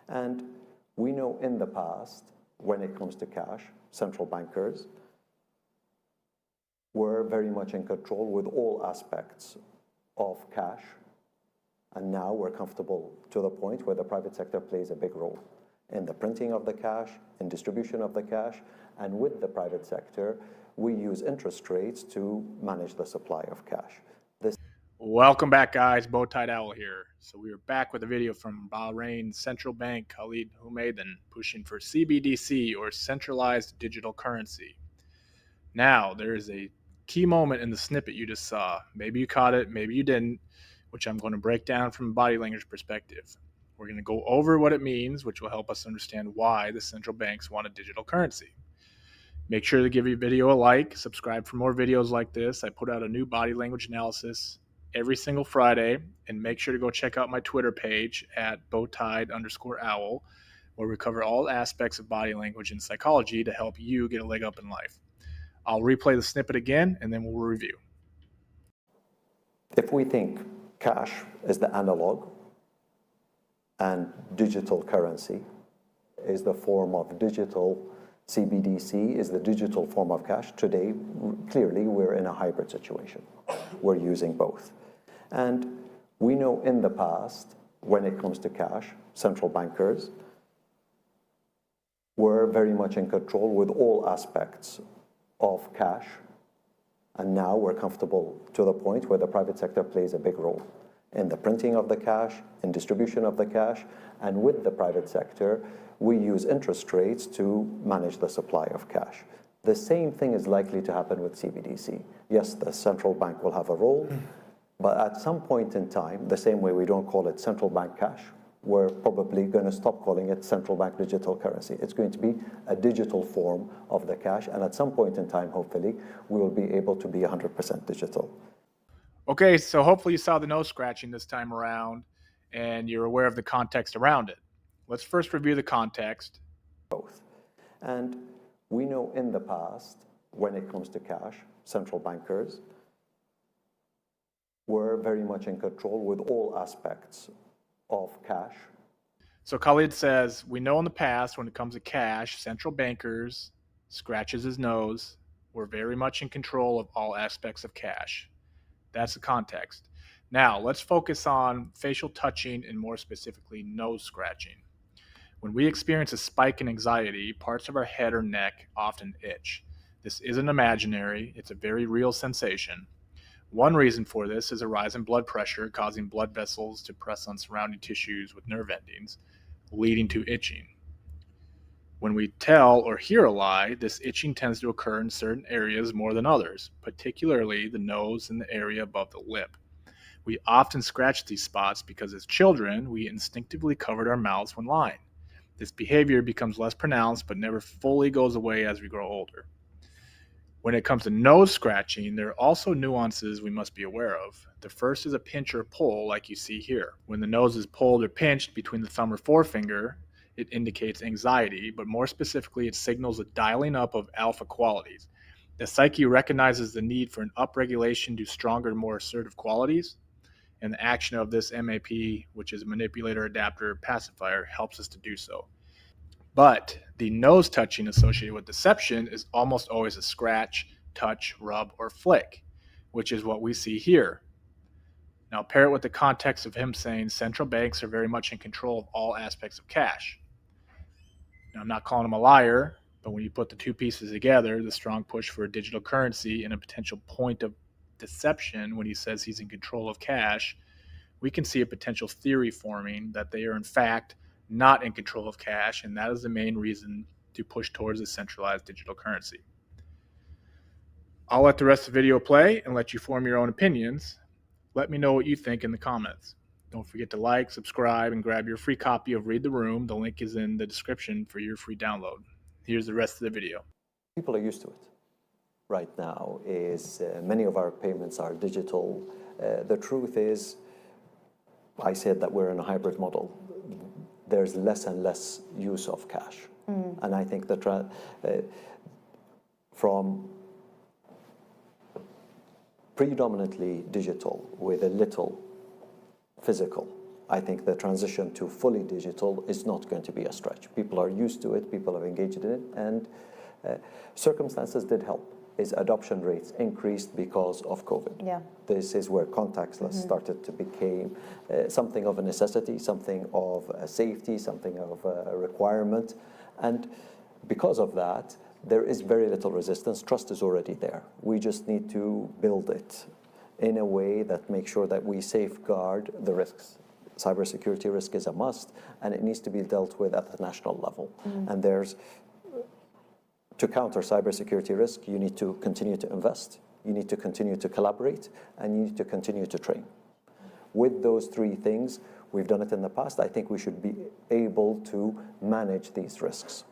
And we know in the past, when it comes to cash, central bankers were very much in control with all aspects of cash. And now we're comfortable to the point where the private sector plays a big role in the printing of the cash, in distribution of the cash, and with the private sector, we use interest rates to manage the supply of cash. Welcome back, guys. Bowtied Owl here. So we are back with a video from Bahrain's central bank, Khalid Humaidan, pushing for CBDC, or centralized digital currency. Now, there is a key moment in the snippet you just saw. Maybe you caught it, maybe you didn't, which I'm going to break down from a body language perspective. We're going to go over what it means, which will help us understand why the central banks want a digital currency. Make sure to give your video a like, subscribe for more videos like this. I put out a new body language analysis every single Friday, and make sure to go check out my Twitter page at bowtied_owl, where we cover all aspects of body language and psychology to help you get a leg up in life. I'll replay the snippet again, and then we'll review. If we think cash is the analog and digital currency is the form of digital, CBDC is the digital form of cash, today, clearly, we're in a hybrid situation. We're using both. And we know in the past, when it comes to cash, central bankers were very much in control with all aspects of cash. And now we're comfortable to the point where the private sector plays a big role in the printing of the cash, in distribution of the cash, and with the private sector, we use interest rates to manage the supply of cash. The same thing is likely to happen with CBDC. Yes, the central bank will have a role, but at some point in time, the same way we don't call it central bank cash, we're probably going to stop calling it central bank digital currency. It's going to be a digital form of the cash, and at some point in time, hopefully, we will be able to be 100% digital. Okay, so hopefully you saw the nose scratching this time around, and you're aware of the context around it. Let's first review the context. Both. And we know in the past, when it comes to cash, central bankers were very much in control with all aspects of cash. So Khalid says, we know in the past when it comes to cash, central bankers, scratches his nose, were very much in control of all aspects of cash. That's the context. Now, let's focus on facial touching and more specifically, nose scratching. When we experience a spike in anxiety, parts of our head or neck often itch. This isn't imaginary, it's a very real sensation. One reason for this is a rise in blood pressure causing blood vessels to press on surrounding tissues with nerve endings, leading to itching. When we tell or hear a lie, this itching tends to occur in certain areas more than others, particularly the nose and the area above the lip. We often scratch these spots because as children, we instinctively covered our mouths when lying. This behavior becomes less pronounced but never fully goes away as we grow older. When it comes to nose scratching, there are also nuances we must be aware of. The first is a pinch or pull like you see here. When the nose is pulled or pinched between the thumb or forefinger, it indicates anxiety, but more specifically, it signals a dialing up of alpha qualities. The psyche recognizes the need for an upregulation to stronger, more assertive qualities, and the action of this MAP, which is manipulator, adapter, pacifier, helps us to do so. But the nose touching associated with deception is almost always a scratch, touch, rub, or flick, which is what we see here. Now pair it with the context of him saying central banks are very much in control of all aspects of cash. Now, I'm not calling him a liar, but when you put the two pieces together, the strong push for a digital currency and a potential point of deception when he says he's in control of cash, we can see a potential theory forming that they are in fact not in control of cash, and that is the main reason to push towards a centralized digital currency. I'll let the rest of the video play and let you form your own opinions. Let me know what you think in the comments. Don't forget to like, subscribe, and grab your free copy of Read the Room. The link is in the description for your free download. Here's the rest of the video. People are used to it. Right now is many of our payments are digital. The truth is, I said that we're in a hybrid model. There's less and less use of cash. And I think that from predominantly digital with a little physical I think the transition to fully digital is not going to be a stretch. People are used to it, people have engaged in it, and circumstances did help. Is adoption rates increased because of COVID. Yeah. This is where contactless started to become something of a necessity, something of a safety, something of a requirement. And because of that, there is very little resistance. Trust is already there. We just need to build it in a way that makes sure that we safeguard the risks. Cybersecurity risk is a must, and it needs to be dealt with at the national level. And to counter cybersecurity risk, you need to continue to invest, you need to continue to collaborate, and you need to continue to train. With those three things, we've done it in the past. I think we should be able to manage these risks.